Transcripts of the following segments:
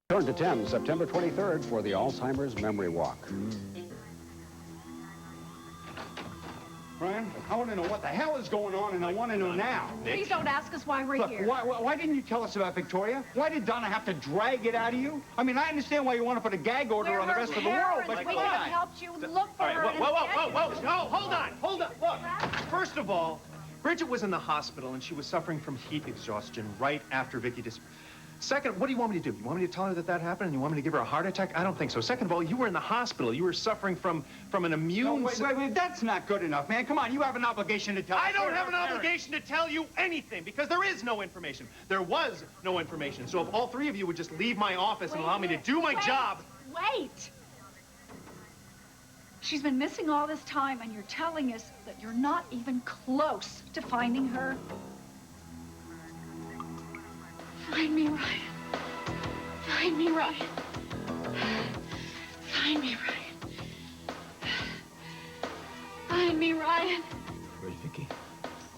Turn to 10, September 23rd for the Alzheimer's Memory Walk. Brian, I want to know what the hell is going on, and I want to know now. Please don't ask us why we're here. Why didn't you tell us about Victoria? Why did Donna have to drag it out of you? I mean, I understand why you want to put a gag order on the rest of the world, but we come could have on. helped you look for her. Whoa. No, hold on. Look, first of all, Bridget was in the hospital, and she was suffering from heat exhaustion right after Vicky disappeared. Second, what do you want me to do? You want me to tell her that happened, and you want me to give her a heart attack? I don't think so. Second of all, you were in the hospital. You were suffering from an immune... No, wait, that's not good enough, man. Come on, you have an obligation to tell us. I don't have an obligation to tell you anything, because there is no information. There was no information. So if all three of you would just leave my office and allow me to do my job... Wait! She's been missing all this time, and you're telling us that you're not even close to finding her? Find me, Ryan. Find me, Ryan. Find me, Ryan. Find me, Ryan. Where's Vicky?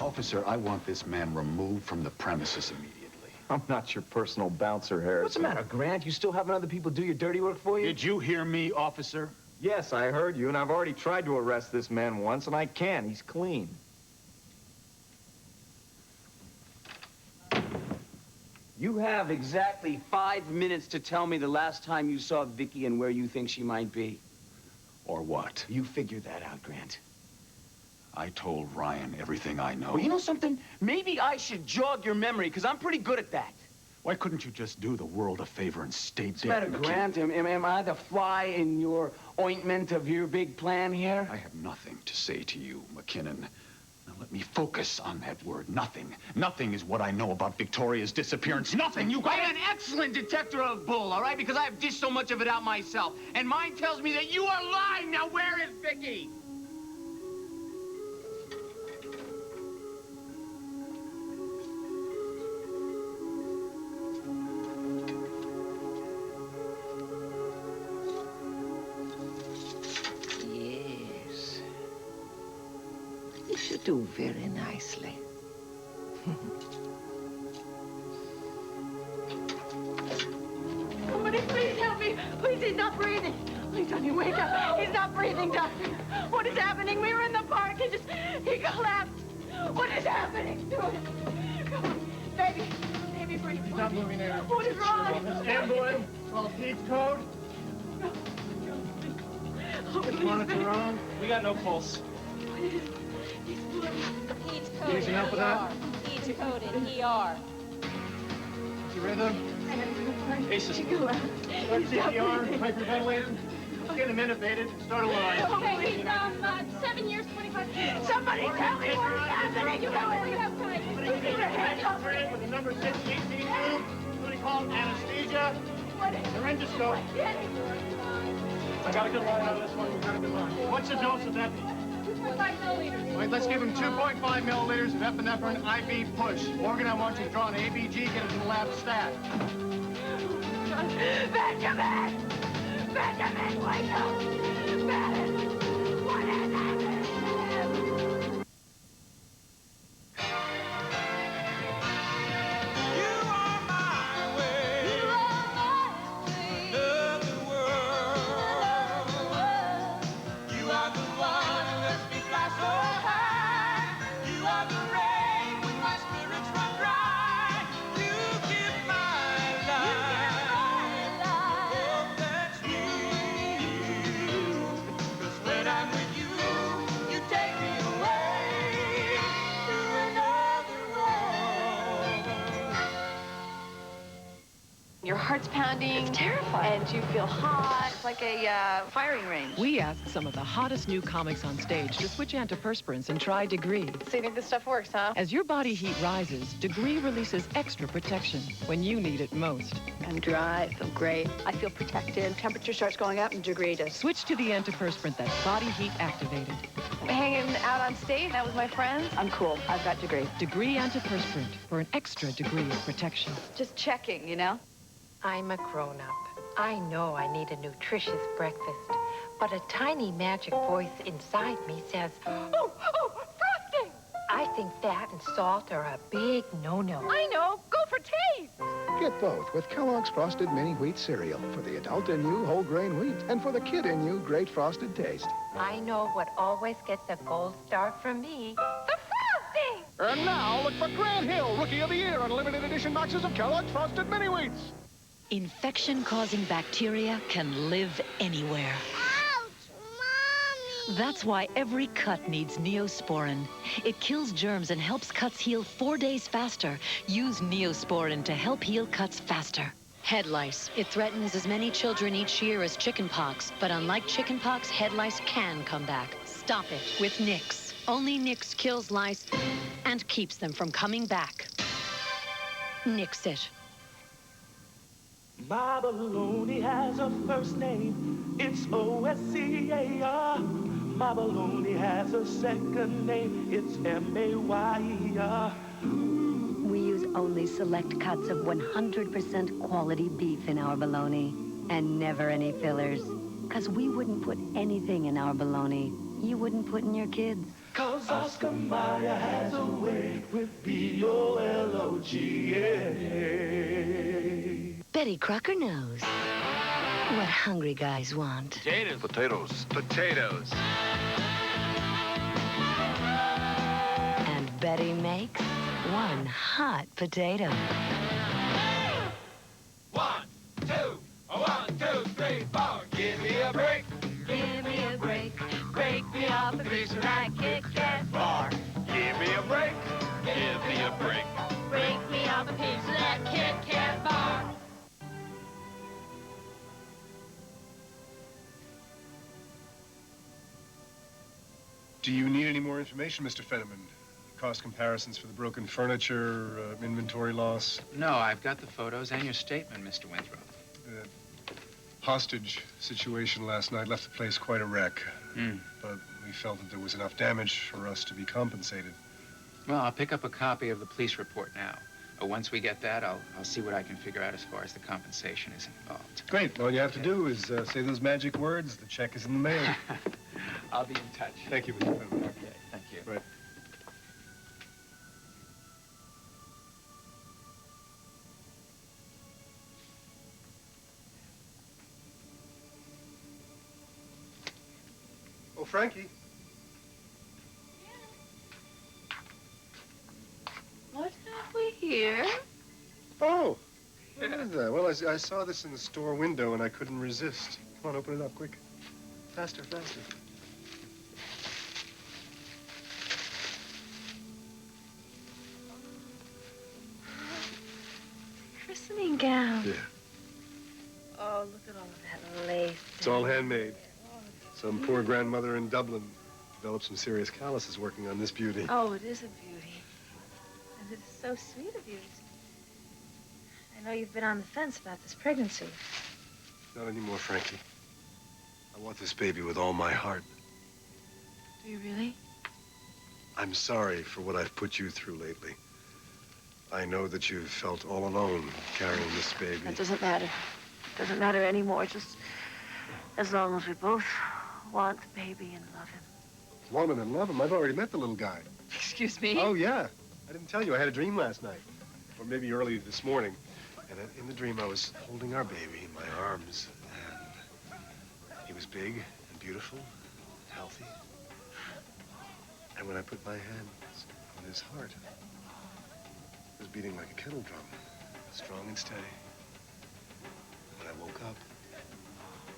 Officer, I want this man removed from the premises immediately. I'm not your personal bouncer, Harrison. What's the matter, Grant? You still having other people do your dirty work for you? Did you hear me, officer? Yes, I heard you, and I've already tried to arrest this man once, and I can. He's clean. You have exactly 5 minutes to tell me the last time you saw Vicky and where you think she might be. Or what? You figure that out, Grant. I told Ryan everything I know. Well, you know something? Maybe I should jog your memory, because I'm pretty good at that. Why couldn't you just do the world a favor and stay dead? What's the matter, Grant? Am I the fly in your ointment of your big plan here? I have nothing to say to you, McKinnon. Now let me focus on that word, nothing. Nothing is what I know about Victoria's disappearance. Nothing, you got I'm it? an excellent detector of bull, all right? Because I've dished so much of it out myself. And mine tells me that you are lying. Now, where is Vicky? Yes. You should do very nicely. Somebody, please help me. Please, he's not breathing. Please, honey, wake up. He's not breathing, doctor. What is happening? We were in the park. He collapsed. What is happening to him? Come on, baby, breathe. He's not moving there. What is wrong? Ambulance. Call Pete's code. Oh, Get monitor on. We got no pulse. What is it? He's bloody. He's You need some help with that? He's coded ER. Is rhythm? Aces. He's not CPR, breathing. hyperventilator. Get him intubated. Start a line. Okay, he's 7 years, 25 kilos. Somebody tell me what is happening. You know We it. have time. Put your hands up. With the number 6 ECU. Somebody call anesthesia. What is Laryngoscope. I got a good line out of this one. We got a good line. What's the dose of that? 2.5 milliliters. Wait, let's give him 2.5 milliliters of epinephrine IV push. Morgan, I want you to draw an ABG, get it to the lab stat. Benjamin! Benjamin, wake up! Ben! What has happened to him? Your heart's pounding. It's terrifying. And you feel hot. It's like a firing range. We asked some of the hottest new comics on stage to switch antiperspirants and try Degree. So you think this stuff works, huh? As your body heat rises, Degree releases extra protection when you need it most. I'm dry. I feel great. I feel protected. Temperature starts going up and Degree does. Switch to the antiperspirant that's body heat activated. Hanging out on stage, that was my friends. I'm cool. I've got Degree. Degree antiperspirant for an extra degree of protection. Just checking, you know? I'm a grown-up. I know I need a nutritious breakfast, but a tiny magic voice inside me says, oh, frosting! I think that and salt are a big no-no. I know. Go for taste. Get both with Kellogg's Frosted Mini Wheat Cereal. For the adult in you, whole grain wheat. And for the kid in you, great frosted taste. I know what always gets a gold star from me. The frosting! And now, look for Grant Hill, Rookie of the Year, on limited edition boxes of Kellogg's Frosted Mini Wheats. Infection-causing bacteria can live anywhere. That's why every cut needs Neosporin. It kills germs and helps cuts heal 4 days faster. Use Neosporin to help heal cuts faster. Head lice. It threatens as many children each year as chickenpox. But unlike chickenpox, head lice can come back. Stop it with Nix. Only Nix kills lice and keeps them from coming back. Nix it. My baloney has a first name. It's O-S-C-A-R. My baloney has a second name. It's M-A-Y-E-R. We use only select cuts of 100% quality beef in our bologna. And never any fillers. 'Cause we wouldn't put anything in our bologna you wouldn't put in your kids. 'Cause Oscar Mayer has a way with B-O-L-O-G-A. Betty Crocker knows what hungry guys want. Potatoes. Potatoes. Potatoes. And Betty makes one hot potato. 1, 2, 1, 2, 3, 4. Give me a break. Give me a break. Break me off a piece of that Kit Kat bar. Give me a break. Give me a break. Break me off a piece of that Kit Kat bar. Do you need any more information, Mr. Fenneman? Cost comparisons for the broken furniture, inventory loss? No, I've got the photos and your statement, Mr. Winthrop. Hostage situation last night left the place quite a wreck. But we felt that there was enough damage for us to be compensated. Well, I'll pick up a copy of the police report now. Once we get that, I'll see what I can figure out as far as the compensation is involved. Great. All you have to do is say those magic words. The check is in the mail. I'll be in touch. Thank you, Mr. Fenneman. Okay, thank you. Right. Oh, Frankie. What have we here? Oh, what is that? Well, I saw this in the store window and I couldn't resist. Come on, open it up quick. Faster, faster. Christening gown. Yeah. Oh, look at all of that lace. It's all handmade. Some poor grandmother in Dublin developed some serious calluses working on this beauty. Oh, it is a beauty. And it is so sweet of you. I know you've been on the fence about this pregnancy. Not anymore, Frankie. I want this baby with all my heart. Do you really? I'm sorry for what I've put you through lately. I know that you've felt all alone carrying this baby. That doesn't matter. It doesn't matter anymore. Just as long as we both want the baby and love him. Want him and love him? I've already met the little guy. Excuse me? Oh, yeah. I didn't tell you. I had a dream last night. Or maybe early this morning. And in the dream, I was holding our baby in my arms. And he was big and beautiful, healthy. And when I put my hands on his heart, it was beating like a kettle drum, strong and steady. When I woke up,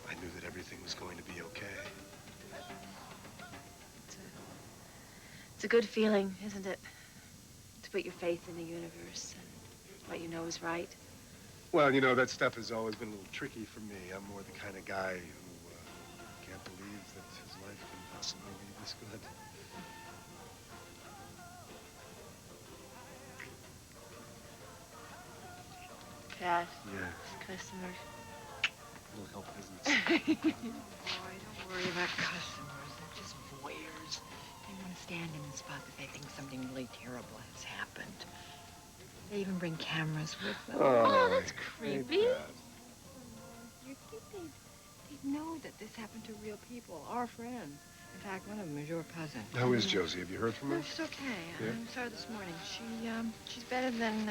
I knew that everything was going to be okay. It's a good feeling, isn't it? To put your faith in the universe and what you know is right. Well, you know, that stuff has always been a little tricky for me. I'm more the kind of guy who can't believe that his life can possibly be this good. Dad. Yeah. Customers. Little help business. Boy, don't worry about customers. They're just voyeurs. They want to stand in the spot that they think something really terrible has happened. They even bring cameras with them. Oh, that's creepy. You think they'd know that this happened to real people, our friends. In fact, one of them is your cousin. How is Josie? Have you heard from her? She's okay. Yeah? I saw her this morning. She's better than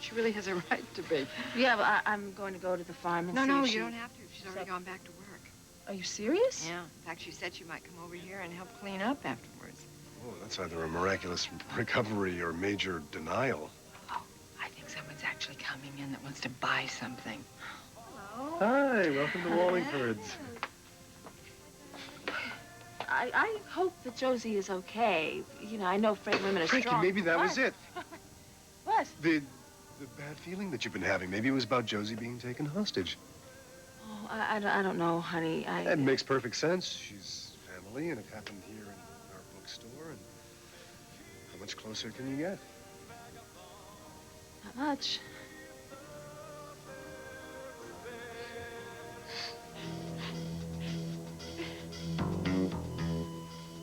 she really has a right to be. Yeah, but I'm going to go to the farm and No, see no, if you don't have to. She's already gone back to work. Are you serious? Yeah. In fact, she said she might come over here and help clean up afterwards. Oh, that's either a miraculous recovery or major denial. Oh, I think someone's actually coming in that wants to buy something. Hello. Hi, welcome to Wallingford's. I hope that Josie is okay. You know, I know afraid women are Frankie, strong. maybe that What? was it. What? The bad feeling that you've been having. Maybe it was about Josie being taken hostage. Oh, I don't know, honey. That makes perfect sense. She's family, and it happened here in our bookstore. And how much closer can you get? Not much.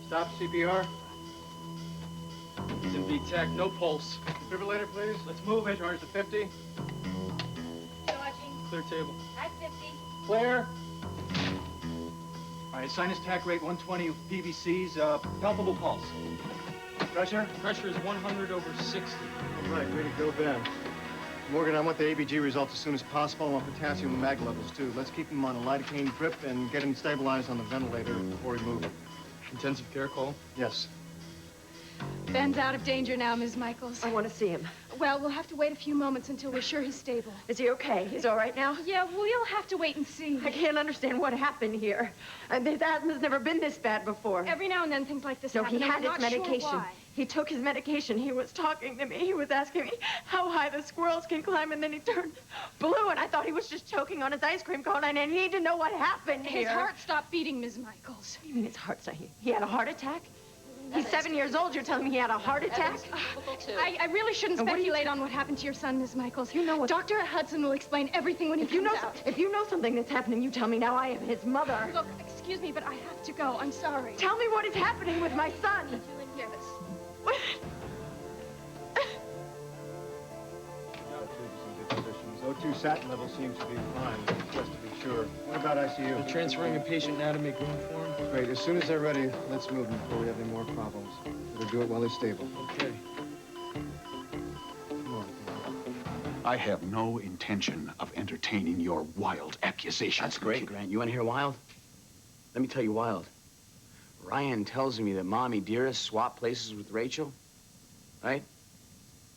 Stop CPR. It's in V-Tech, no pulse. Defibrillator, please. Let's move it. Charge to 50. Clear table. At 50. Clear. All right, sinus tach rate 120 PVCs, palpable pulse. Pressure? Pressure is 100 over 60. All right, way to go, Ben. Morgan, I want the ABG results as soon as possible. I want potassium and mag levels, too. Let's keep him on a lidocaine drip and get him stabilized on the ventilator before we move him. Intensive care call? Yes. Ben's out of danger now, Ms. Michaels. I want to see him. Well, we'll have to wait a few moments until we're sure he's stable. Is he okay? He's all right now? Yeah, we'll have to wait and see. I can't understand what happened here. His asthma's never been this bad before. Every now and then things like this No, happen. he and had we're his not sure medication. why. He took his medication. He was talking to me. He was asking me how high the squirrels can climb, and then he turned blue, and I thought he was just choking on his ice cream cone, and I need to know what happened here. His heart stopped beating, Ms. Michaels. What do you mean his heart stopped? He had a heart attack? He's 7 years old. You're telling me he had a heart attack? I really shouldn't And what do you speculate on what happened to your son, Ms. Michaels. You know what? Dr. Hudson will explain everything when he comes out. If you know something that's happening, you tell me now. I am his mother. Look, excuse me, but I have to go. I'm sorry. Tell me what is happening with my son. Yes. O2 satin level seems to be fine, just to be sure. What about ICU? They're transferring a patient now to make room for him. Great. As soon as they're ready, let's move them before we have any more problems. Better do it while they're stable. Okay. Come on. I have no intention of entertaining your wild accusations. That's great, Grant. You want to hear wild? Let me tell you wild. Ryan tells me that Mommy Dearest swapped places with Rachel, right?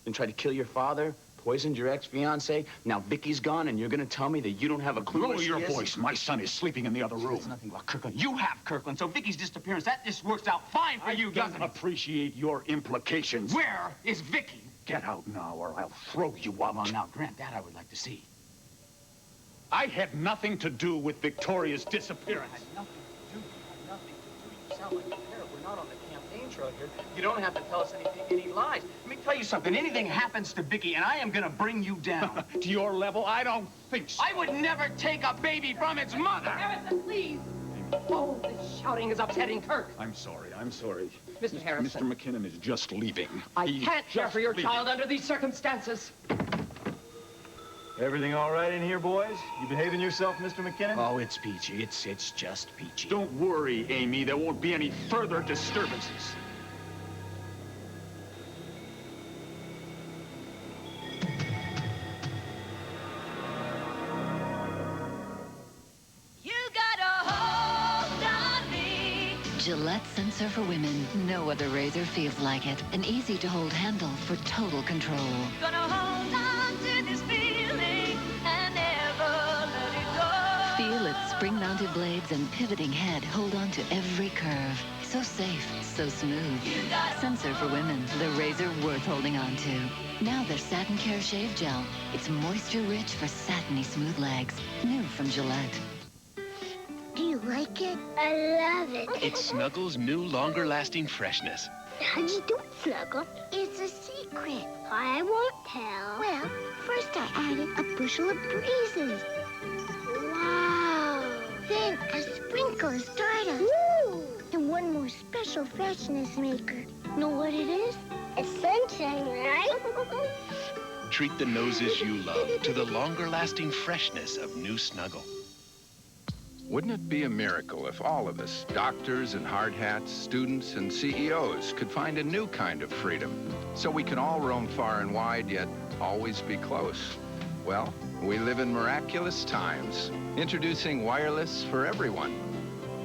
Then tried to kill your father, poisoned your ex-fiancée. Now Vicky's gone, and you're going to tell me that you don't have a clue Lower where she your is? voice. My son is sleeping in the other room. It's nothing about Kirkland. You have Kirkland, so Vicky's disappearance, that just works out fine for you, I doesn't don't it? appreciate your implications. Where is Vicky? Get out now, or I'll throw you out. Well, now, Grant, that I would like to see. I had nothing to do with Victoria's disappearance. Nothing to do. Nothing to do. You sound like a parrot. We're not on the campaign trail here. You don't have to tell us any lies. Let me tell you something. Anything happens to Vicky, and I am going to bring you down. To your level, I don't think so. I would never take a baby from its mother. Harrison, please. Oh, this shouting is upsetting Kirk. I'm sorry. I'm sorry. Mr. Harrison. Mr. McKinnon is just leaving. I He's can't care just for your leaving. child under these circumstances. Everything all right in here, boys? You behaving yourself, Mr. McKinnon? Oh, it's peachy. It's just peachy. Don't worry, Amy. There won't be any further disturbances. Gillette Sensor for Women. No other razor feels like it. An easy-to-hold handle for total control. Gonna hold on to this feeling and never let it go. Feel its spring-mounted blades and pivoting head hold on to every curve. So safe, so smooth. Sensor for Women, the razor worth holding on to. Now there's Satin Care Shave Gel. It's moisture-rich for satiny smooth legs. New from Gillette. Do you like it? I love it. It's Snuggles' new, longer-lasting freshness. How'd you do it, Snuggle? It's a secret. I won't tell. Well, first I added a bushel of breezes. Wow. Then a sprinkle of stardust. Woo! And one more special freshness maker. Know what it is? It's sunshine, right? Treat the noses you love to the longer-lasting freshness of new Snuggle. Wouldn't it be a miracle if all of us, doctors and hard hats, students and CEOs, could find a new kind of freedom so we can all roam far and wide, yet always be close? Well, we live in miraculous times. Introducing wireless for everyone.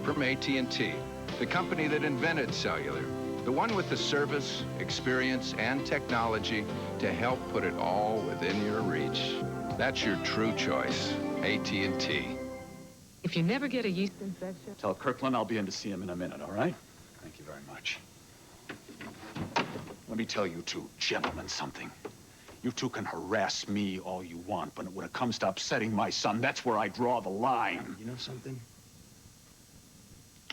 From AT&T, the company that invented cellular. The one with the service, experience, and technology to help put it all within your reach. That's your true choice, AT&T. If you never get a yeast infection... Tell Kirkland I'll be in to see him in a minute, all right? Thank you very much. Let me tell you two gentlemen something. You two can harass me all you want, but when it comes to upsetting my son, that's where I draw the line. You know something?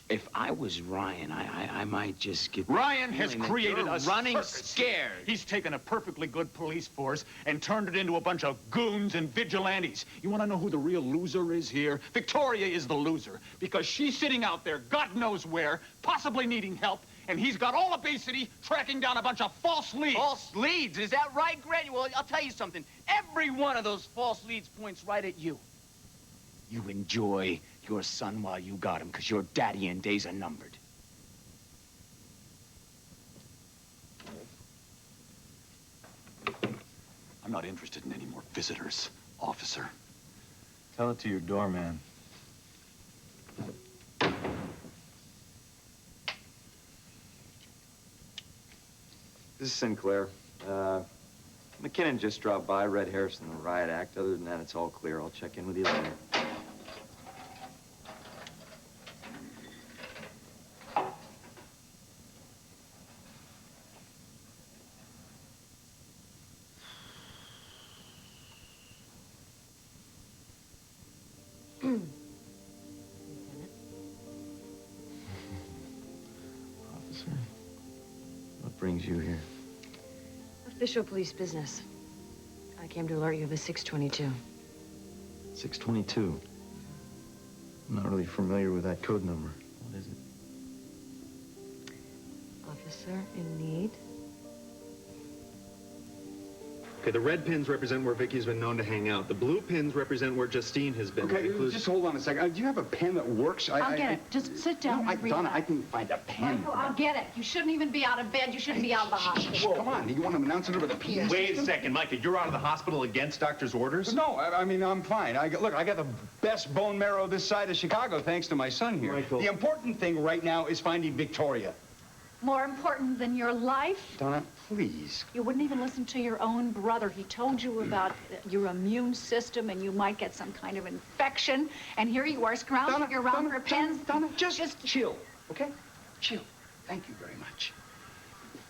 If I was Ryan, I might just get... Ryan has created a running circus. scared. He's taken a perfectly good police force and turned it into a bunch of goons and vigilantes. You want to know who the real loser is here? Victoria is the loser because she's sitting out there, God knows where, possibly needing help, and he's got all of Bay City tracking down a bunch of false leads. False leads? Is that right, Granny? Well, I'll tell you something. Every one of those false leads points right at you. You enjoy your son while you got him, because your daddy and days are numbered. I'm not interested in any more visitors, officer. Tell it to your doorman. This is Sinclair. McKinnon just dropped by, read Harrison the riot act. Other than that, it's all clear. I'll check in with you later. Officer, what brings you here? Official police business. I came to alert you of a 622. 622. I'm not really familiar with that code number. What is it? Officer in need. Okay, the red pins represent where Vicky's been known to hang out. The blue pins represent where Justine has been. Okay, just hold on a second. Do you have a pen that works? I'll get it. Just sit down and read Donna, that. I can find a pen. Michael, I'll get it. You shouldn't even be out of bed. You shouldn't be out of the hospital. Come on, you want to announce it over the PA Wait system? a second, Micah. You're out of the hospital against doctor's orders? No, I mean, I'm fine. Look, I got the best bone marrow this side of Chicago thanks to my son here. Michael. The important thing right now is finding Victoria. More important than your life? Donna, please. You wouldn't even listen to your own brother. He told you about your immune system and you might get some kind of infection. And here you are scrounging around for pens. Donna, just chill, okay? Chill. Thank you very much.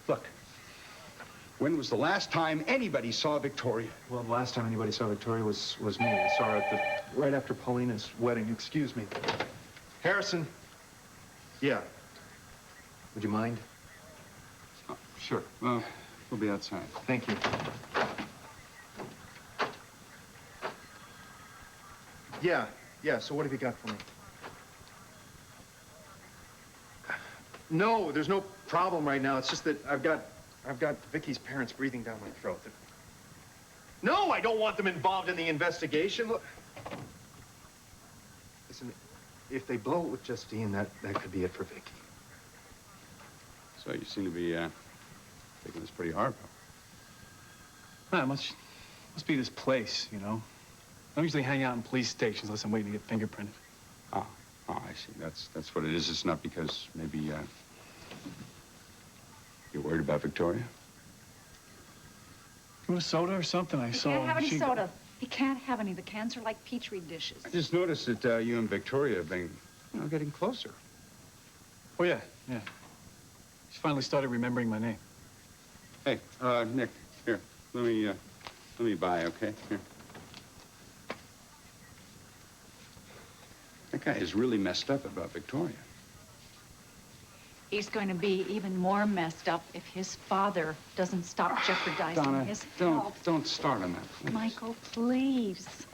Look, when was the last time anybody saw Victoria? Well, the last time anybody saw Victoria was me. I saw her at right after Paulina's wedding. Excuse me. Harrison. Yeah. Would you mind? Oh, sure. Well, we'll be outside. Thank you. Yeah, so what have you got for me? No, there's no problem right now. It's just that I've got Vicky's parents breathing down my throat. No, I don't want them involved in the investigation. Look. Listen, if they blow it with Justine, that could be it for Vicky. So you seem to be taking this pretty hard, It must be this place, you know. I don't usually hang out in police stations unless I'm waiting to get fingerprinted. Oh, I see. That's what it is. It's not because maybe you're worried about Victoria? You want a soda or something? I saw. Can't have any soda. He can't have any. The cans are like Petri dishes. I just noticed that you and Victoria have been, getting closer. Oh, yeah. She finally started remembering my name. Hey, Nick, here. Let me buy, okay? Here. That guy is really messed up about Victoria. He's going to be even more messed up if his father doesn't stop jeopardizing Donna, his health. don't start on that, please. Michael, please.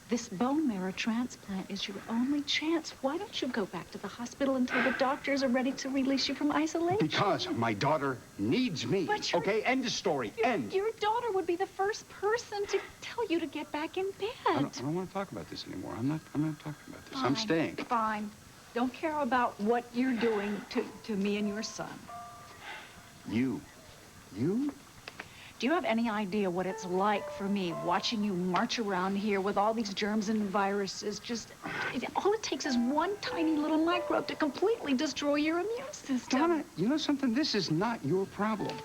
This bone marrow transplant is your only chance. Why don't you go back to the hospital until the doctors are ready to release you from isolation? Because my daughter needs me. But you're- Okay, end of story. End. Your daughter would be the first person to tell you to get back in bed. I don't want to talk about this anymore. I'm not talking about this. I'm staying. Fine. Don't care about what you're doing to me and your son. You? Do you have any idea what it's like for me watching you march around here with all these germs and viruses? All it takes is one tiny little microbe to completely destroy your immune system. Donna, you know something? This is not your problem.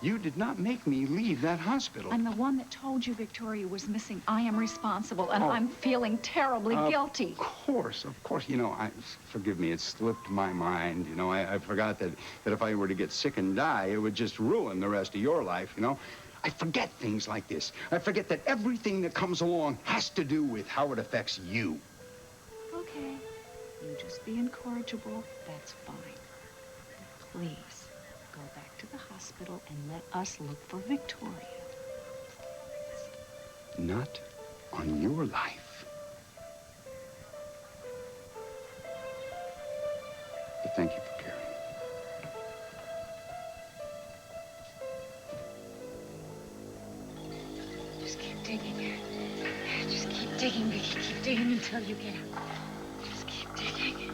You did not make me leave that hospital. I'm the one that told you Victoria was missing. I am responsible, and Oh. I'm feeling terribly guilty. Of course. You know, forgive me, it slipped my mind. You know, I forgot that if I were to get sick and die, it would just ruin the rest of your life, you know? I forget things like this. I forget that everything that comes along has to do with how it affects you. Okay. You just be incorrigible. That's fine. Please, go back to the hospital and let us look for Victoria. Not on your life. But thank you for caring. Just keep digging. Just keep digging, Vicky. Keep digging until you get out. Just keep digging.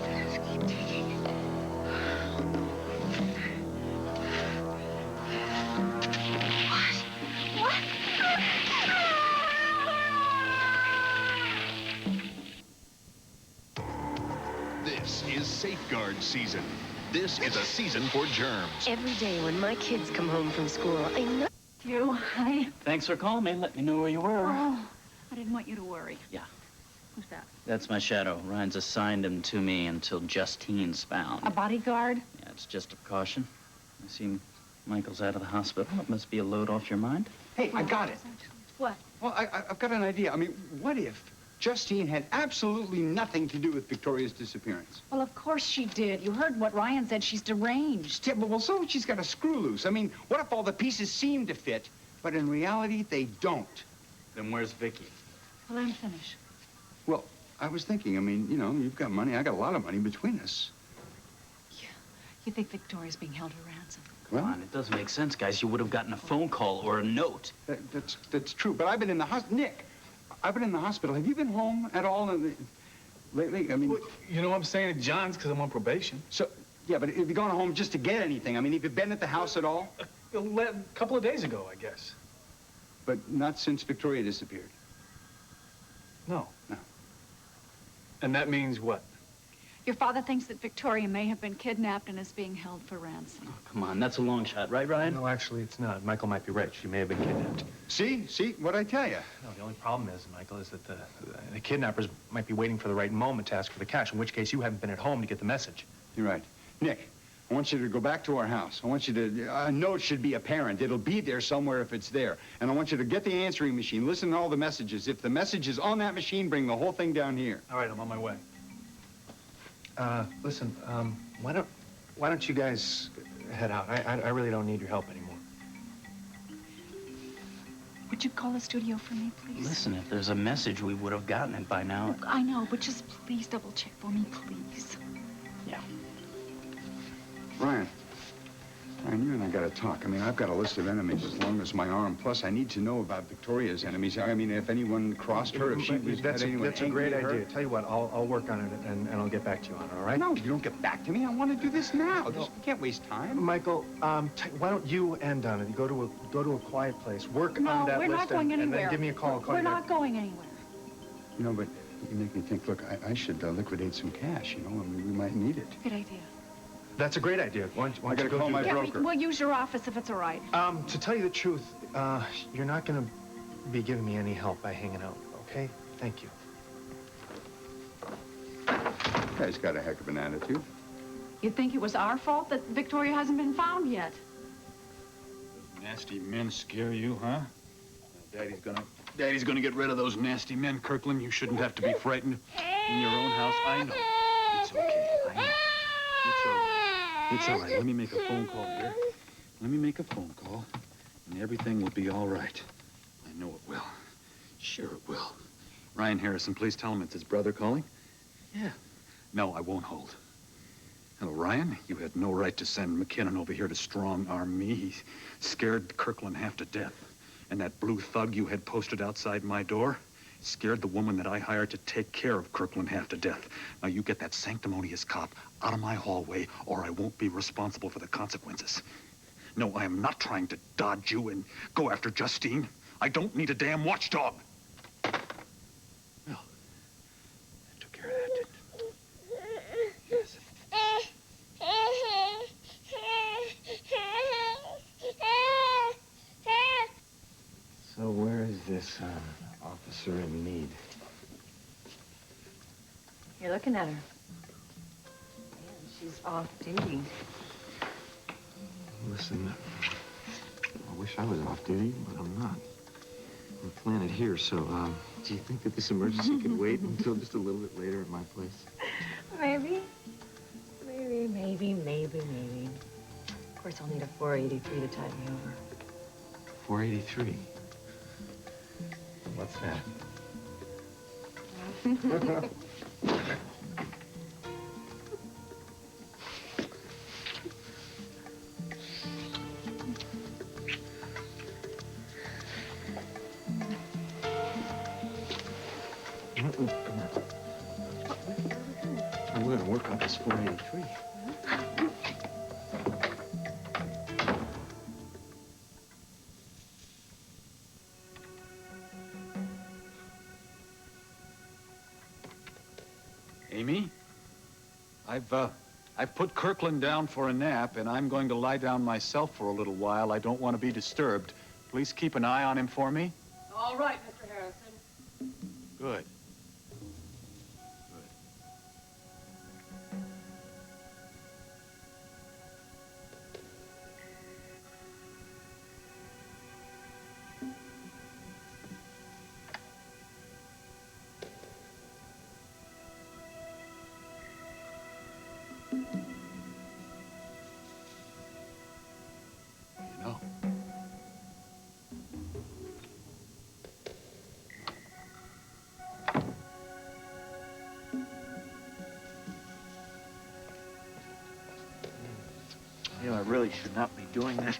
Just keep digging. What? This is safeguard season. This is a season for germs. Every day when my kids come home from school, I know. You, hi. Thanks for calling me. Let me know where you were. Oh, I didn't want you to worry. Yeah. Who's that? That's my shadow. Ryan's assigned him to me until Justine's found. A bodyguard? Yeah, it's just a precaution. I see Michael's out of the hospital. It must be a load off your mind. Hey, I got it. What? Well, I've got an idea. I mean, what if Justine had absolutely nothing to do with Victoria's disappearance? Well, of course she did. You heard what Ryan said. She's deranged. Yeah, well, so she's got a screw loose. I mean, what if all the pieces seem to fit, but in reality, they don't? Then where's Vicky? Well, I'm finished. Well, I was thinking, I mean, you know, you've got money. I got a lot of money between us. You think Victoria's being held for ransom? Come on, it doesn't make sense, guys. You would have gotten a phone call or a note. That's true, but I've been in the hospital. Nick, I've been in the hospital. Have you been home at all lately? I mean... Well, you know, I'm staying at John's because I'm on probation. So, yeah, but have you gone home just to get anything? I mean, have you been at the house at all? A couple of days ago, I guess. But not since Victoria disappeared? No. No. And that means what? Your father thinks that Victoria may have been kidnapped and is being held for ransom. Come on, that's a long shot, right, Ryan? No, actually, it's not. Michael might be right. She may have been kidnapped. See? What'd I tell you? No, the only problem is, Michael, is that the kidnappers might be waiting for the right moment to ask for the cash, in which case you haven't been at home to get the message. You're right. Nick, I want you to go back to our house. I want you to... A note should be apparent. It'll be there somewhere if it's there. And I want you to get the answering machine. Listen to all the messages. If the message is on that machine, bring the whole thing down here. All right, I'm on my way. Listen, why don't you guys head out? I really don't need your help anymore. Would you call the studio for me, please? Listen, if there's a message, we would have gotten it by now. Look, I know, but just please double check for me, please. Yeah. Ryan, you and I got to talk. I mean, I've got a list of enemies as long as my arm. Plus, I need to know about Victoria's enemies. I mean, if anyone crossed her, if she was... That's a great idea. Tell you what, I'll work on it and I'll get back to you on it, all right? No, you don't get back to me. I want to do this now. We can't waste time. Michael, why don't you and Donna go to a quiet place, work on that we're list, not going and anywhere. then give me a call. I'll call We're you not back. going anywhere. You know, but you make me think, look, I should liquidate some cash, you know, I mean, we might need it. Good idea. That's a great idea. Why don't I gotta you go call do my that? broker. We'll use your office if it's all right. To tell you the truth, you're not going to be giving me any help by hanging out, okay? Thank you. Guy's got a heck of an attitude. You think it was our fault that Victoria hasn't been found yet? Nasty men scare you, huh? Daddy's gonna get rid of those nasty men, Kirkland. You shouldn't have to be frightened in your own house. I know. It's okay. I know. It's over. It's all right. Let me make a phone call here. Let me make a phone call, and everything will be all right. I know it will. Sure it will. Ryan Harrison, please tell him it's his brother calling. Yeah. No, I won't hold. Hello, Ryan. You had no right to send McKinnon over here to strong-arm me. He scared Kirkland half to death. And that blue thug you had posted outside my door scared the woman that I hired to take care of Kirkland half to death. Now, you get that sanctimonious cop out of my hallway, or I won't be responsible for the consequences. No, I am not trying to dodge you and go after Justine. I don't need a damn watchdog. Well, I took care of that, didn't it? Yes. So where is this officer in need? You're looking at her. Man, she's off duty. Listen, I wish I was off duty, but I'm not. I'm planted here, so do you think that this emergency could wait until just a little bit later at my place? Maybe. Maybe. Of course, I'll need a 483 to tide me over. 483. What's that? I'm going to work on this 483. Amy, I've put Kirkland down for a nap, and I'm going to lie down myself for a little while. I don't want to be disturbed. Please keep an eye on him for me. All right, Mr. Harrison. Good. You know, I really should not be doing that.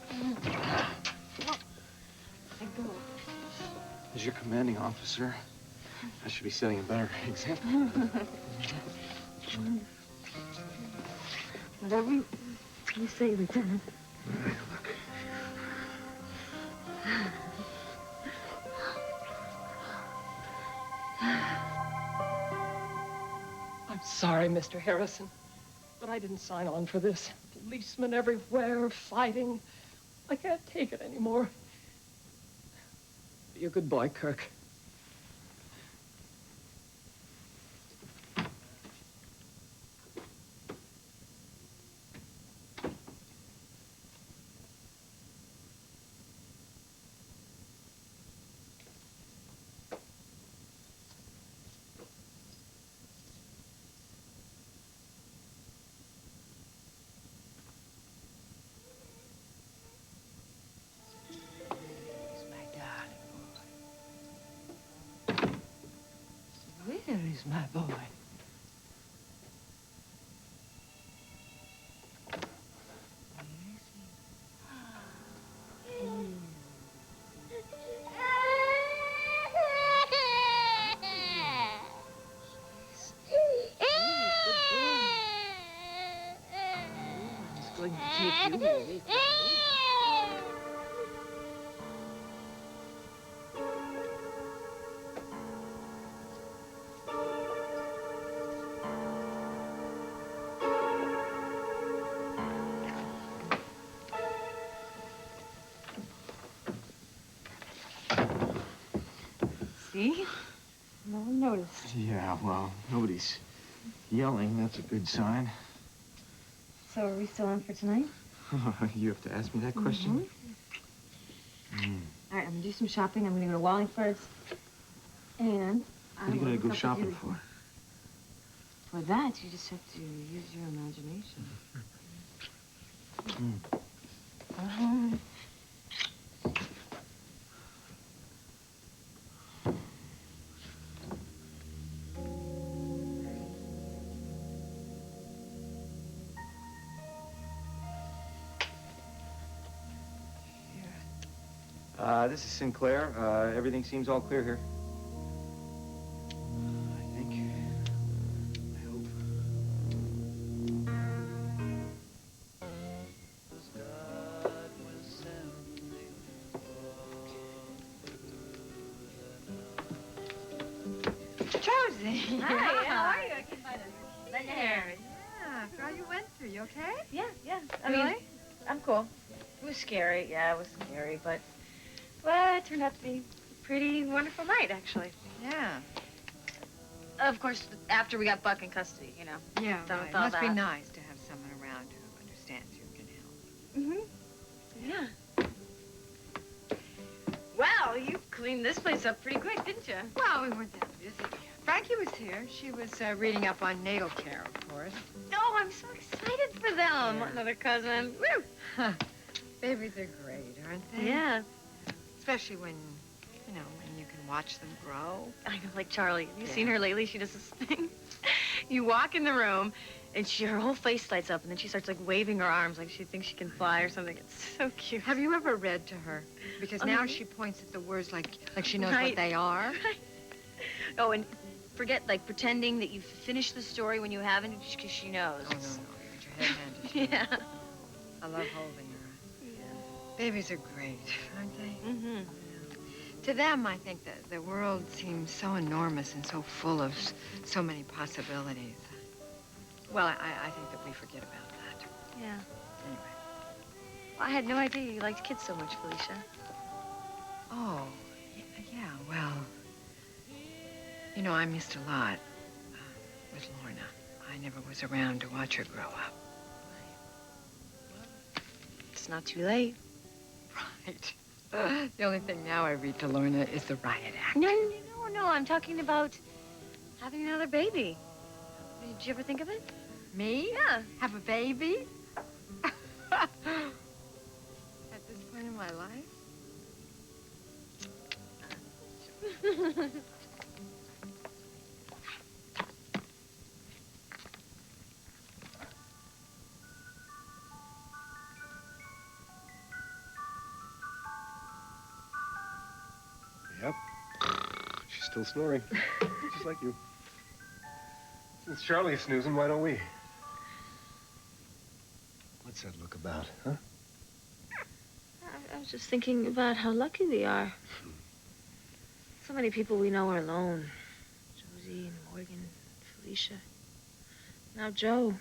As your commanding officer, I should be setting a better example. Whatever you say, Lieutenant. All right, look. I'm sorry, Mr. Harrison, but I didn't sign on for this. Policemen everywhere, fighting. I can't take it anymore. Be a good boy, Kirk. Where is my boy? He's going to take you away from me. See? No one noticed. Yeah, well, nobody's yelling. That's a good sign. So are we still on for tonight? You have to ask me that question? All right, I'm gonna do some shopping. I'm gonna go to Wallingford's. And What are you gonna go shopping for? For that, you just have to use your imagination. This is Sinclair. Everything seems all clear here. I think. I hope. Josie. Hi, how are you? There. Yeah, girl, you went through. You okay? Yeah. I Really? mean, I'm cool. It was scary. Yeah, it was scary, but well, it turned out to be a pretty wonderful night, actually. Yeah. Of course, after we got Buck in custody, you know. Yeah, Done right. with all Must be that. nice to have someone around who understands you and can help. Yeah. Well, you cleaned this place up pretty quick, didn't you? Well, we weren't that busy. Frankie was here. She was reading up on natal care, of course. Oh, I'm so excited for them. Another cousin. Woo! Babies are great, aren't they? Yeah. Especially when, you know, when you can watch them grow. I know, like Charlie. Have you seen her lately? She does this thing. You walk in the room, and her whole face lights up, and then she starts, like, waving her arms like she thinks she can fly or something. It's so cute. Have you ever read to her? Because now she points at the words like she knows what they are. Right. Oh, and forget, like, pretending that you've finished the story when you haven't, because she knows. Oh, no, you get your head handed to you. Yeah. I love holding her. Babies are great, aren't they? Mm-hmm. To them, I think that the world seems so enormous and so full of so many possibilities. Well, I think that we forget about that. Yeah. Anyway. Well, I had no idea you liked kids so much, Felicia. Oh, yeah, well, you know, I missed a lot with Lorna. I never was around to watch her grow up. It's not too late. Right. The only thing now I read to Lorna is the riot act. No, I'm talking about having another baby. Did you ever think of it? Me? Yeah. Have a baby? At this point in my life? Yep. She's still snoring. Just like you. Since Charlie's snoozing, why don't we? What's that look about, huh? I was just thinking about how lucky we are. So many people we know are alone. Josie and Morgan, Felicia. Now Joe.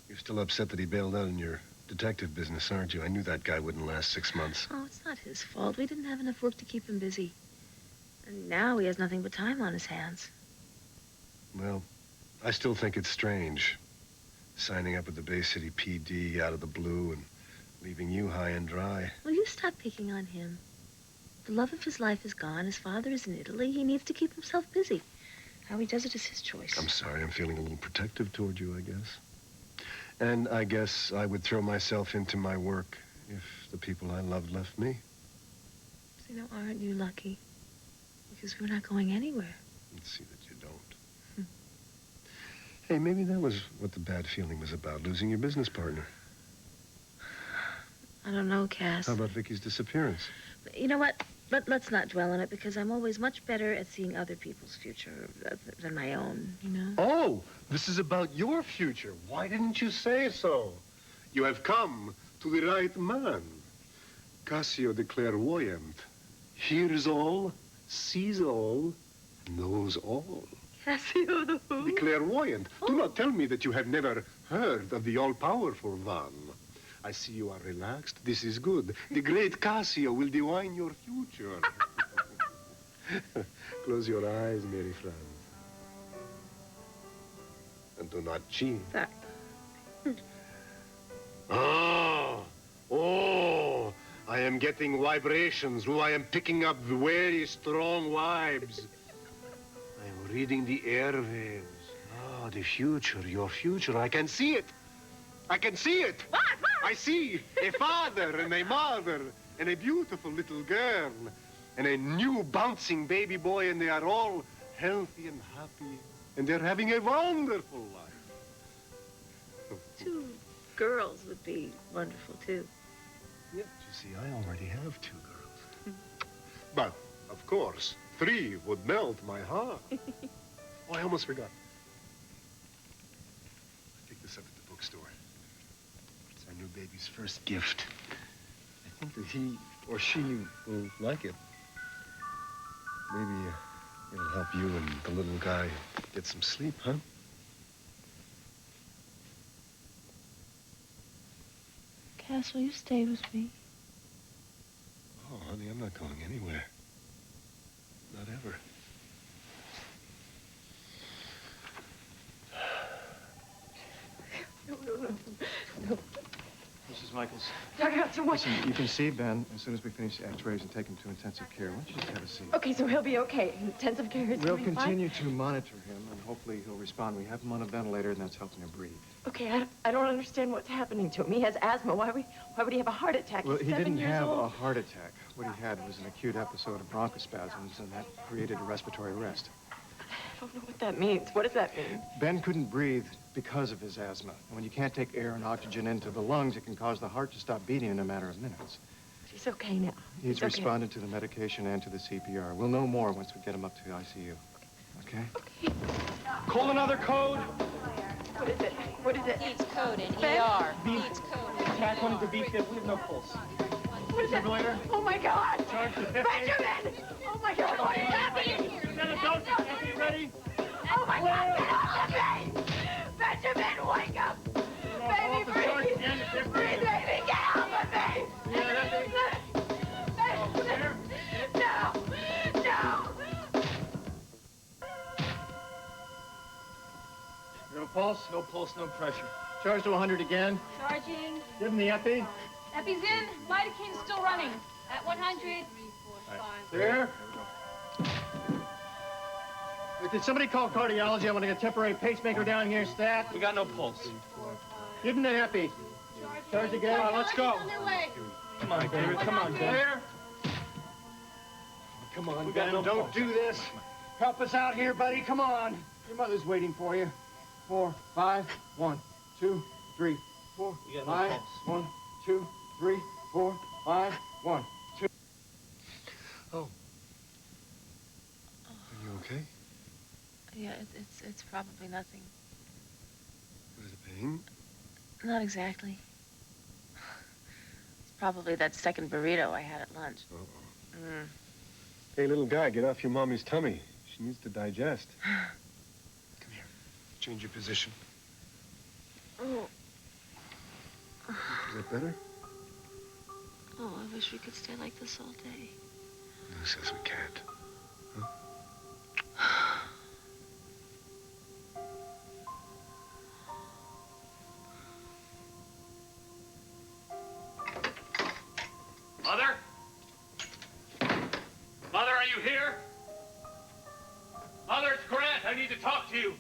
You're still upset that he bailed out in your detective business, aren't you? I knew that guy wouldn't last 6 months. Oh, it's not his fault. We didn't have enough work to keep him busy. And now he has nothing but time on his hands. Well, I still think it's strange. Signing up with the Bay City PD out of the blue and leaving you high and dry. Will you stop picking on him? The love of his life is gone. His father is in Italy. He needs to keep himself busy. How he does it is his choice. I'm sorry, I'm feeling a little protective toward you, I guess. And I guess I would throw myself into my work if the people I loved left me. So, you know, aren't you lucky? Because we're not going anywhere. Let's see that you don't. Hey, maybe that was what the bad feeling was about, losing your business partner. I don't know, Cass. How about Vicky's disappearance? You know what? Let's not dwell on it, because I'm always much better at seeing other people's future than my own, you know? Oh, this is about your future. Why didn't you say so? You have come to the right man. Cassio the Clairvoyant hears all, sees all, knows all. Cassio the who? The Clairvoyant. Oh. Do not tell me that you have never heard of the all-powerful one. I see you are relaxed. This is good. The great Cassio will divine your future. Close your eyes, Mary Franz. And do not cheat. Oh, I am getting vibrations. Oh, I am picking up very strong vibes. I am reading the airwaves. Oh, the future, your future. I can see it. I can see it. What? I see a father and a mother and a beautiful little girl and a new bouncing baby boy, and they are all healthy and happy, and they're having a wonderful life. 2 girls would be wonderful, too. Yeah, you see, I already have 2 girls. But, of course, 3 would melt my heart. Oh, I almost forgot. I picked this up at the bookstore. It's our new baby's first gift. I think that he or she will like it. Maybe it'll help you and the little guy get some sleep, huh? Cass, will you stay with me? Oh, honey, I'm not going anywhere. Not ever. Mrs. Michaels. Dr. Hudson, what? Listen, you can see Ben as soon as we finish the x-rays and take him to intensive care. Why don't you just have a seat? Okay, so he'll be okay. Intensive care is We'll going continue to monitor him, and hopefully he'll respond. We have him on a ventilator, and that's helping him breathe. Okay, I don't understand what's happening to him. He has asthma. Why would he have a heart attack? Well, He's he 7 didn't years have old. a heart attack. What he had was an acute episode of bronchospasms, and that created a respiratory arrest. I don't know what that means. What does that mean? Ben couldn't breathe because of his asthma. And when you can't take air and oxygen into the lungs, it can cause the heart to stop beating in a matter of minutes. He's okay now. He's okay. responded to the medication and to the CPR. We'll know more once we get him up to the ICU. Okay? Okay. Call another code. What is it? What is it? Needs code in Ben? ER. Beep. Needs code. Attack one of the beep. We have no pulse. What is it? Defibrillator. Oh, my God! Charge the 50. Benjamin! Oh, my God, what is happening? Get ready. Oh, my God, get off of me! Benjamin, wake up! Baby, breathe! Breathe, baby, get off of me! Benjamin! No! No! No pulse, no pressure. Charge to 100 again. Charging. Give him the epi. Epi's in. Lidocaine's still running. At 100. There. Did somebody call cardiology? I want to get a temporary pacemaker down here, stat. We got no pulse. Give him the epi. Charge again. Come on, let's go. Come on, baby. Come on, there. Come on, Ben. Don't do this. Help us out here, buddy. Come on. Your mother's waiting for you. 4, 5, 1, 2, 3, 4, 5, 1, 2, 3, 4, 5, 1, 2. Oh. Are you okay? Yeah, it's probably nothing. Is it pain? Not exactly. It's probably that second burrito I had at lunch. Uh-oh. Mm. Hey, little guy, get off your mommy's tummy. She needs to digest. Come here. Change your position. Oh. Is that better? Oh, I wish we could stay like this all day. Who says we can't? Huh? Mother? Mother, are you here? Mother, it's Grant. I need to talk to you.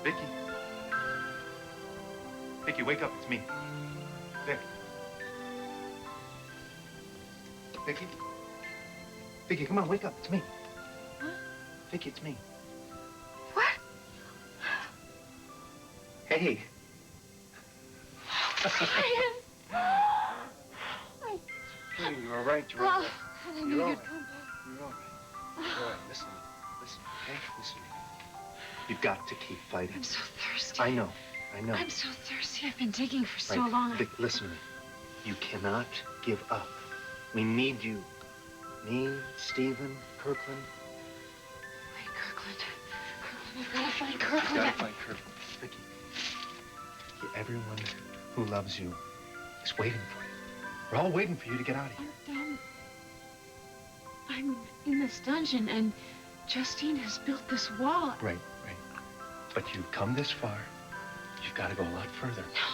Vicky. Vicky, wake up. It's me. Vic. Vicky? Vicky, come on, wake up. It's me. What? Vicky, it's me. What? Hey. Hey, you're all right. You're all right. I knew You're all you'd right. come You're all right. You're all right. Listen, okay? Listen. You've got to keep fighting. I'm so thirsty. I know. I'm so thirsty. I've been digging for so Right. long. Vic, listen to me. You cannot give up. We need you. Me, Stephen, Kirkland. Wait, Kirkland. I've got to find Kirkland. You gotta find Kirkland. Vicky, everyone who loves you is waiting for you. We're all waiting for you to get out of here. I'm in this dungeon, and Justine has built this wall. Right. But you've come this far. You've got to go a lot further. No,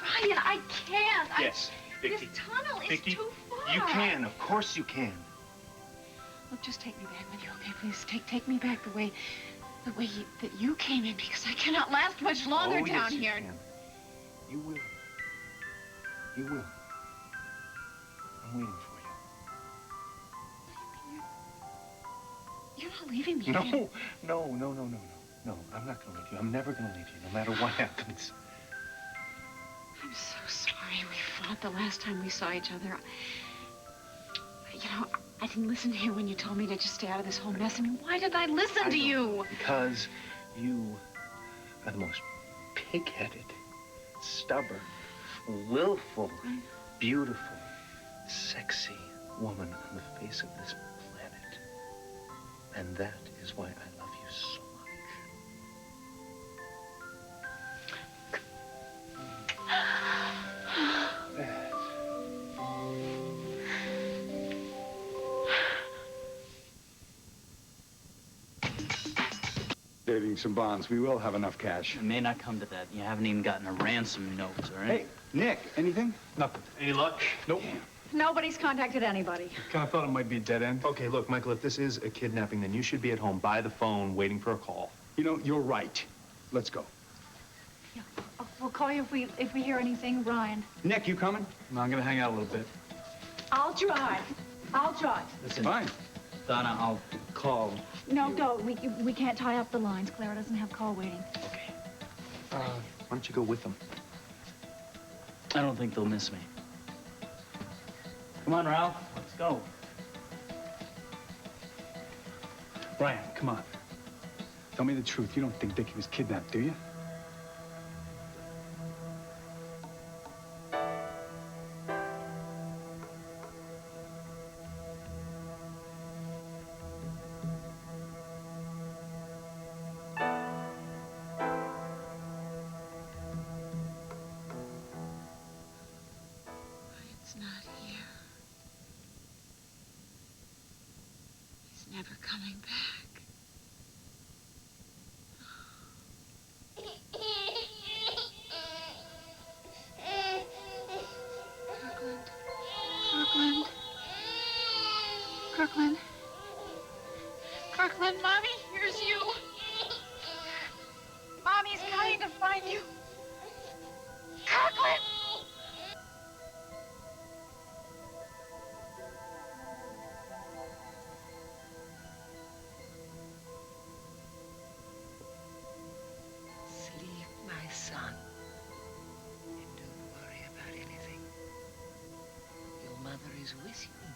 Ryan, I can't. Yes, Vicky. This tunnel is Vicky, too far. you can. Of course you can. Look, just take me back with you, okay? Please take me back the way that you came in, because I cannot last much longer down here. Can. You will. You will. I'm waiting for you. You're not leaving me. No, I'm not going to leave you. I'm never going to leave you, no matter what happens. I'm so sorry we fought the last time we saw each other. You know, I didn't listen to you when you told me to just stay out of this whole mess. I mean, why did I listen to you? Because you are the most pig-headed, stubborn, willful, beautiful, sexy woman on the face of this planet. And that is why I love you so Saving some bonds. We will have enough cash. It may not come to that. You haven't even gotten a ransom note, all right? Hey, Nick, anything? Nothing. Any luck? Nope. Nobody's contacted anybody. Kind of thought it might be a dead end. Okay, look, Michael, if this is a kidnapping, then you should be at home by the phone waiting for a call. You know, you're right. Let's go. Yeah, we'll call you if we hear anything, Ryan. Nick, you coming? No, I'm going to hang out a little bit. I'll drive. Listen, fine. Donna, I'll call. No, don't. We can't tie up the lines. Clara doesn't have call waiting. Okay. Why don't you go with them? I don't think they'll miss me. Come on, Ralph. Let's go. Brian, come on. Tell me the truth. You don't think Vicky was kidnapped, do you? It's not here. He's never coming back. Kirkland. Kirkland, Mommy, here's you. Mommy's coming to find you. Kirkland! Sleep, my son. And don't worry about anything. Your mother is with you now.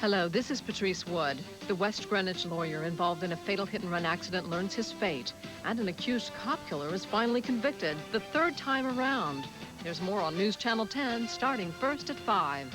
Hello, this is Patrice Wood. The West Greenwich lawyer involved in a fatal hit-and-run accident learns his fate, and an accused cop killer is finally convicted, the third time around. There's more on News Channel 10, starting first at 5.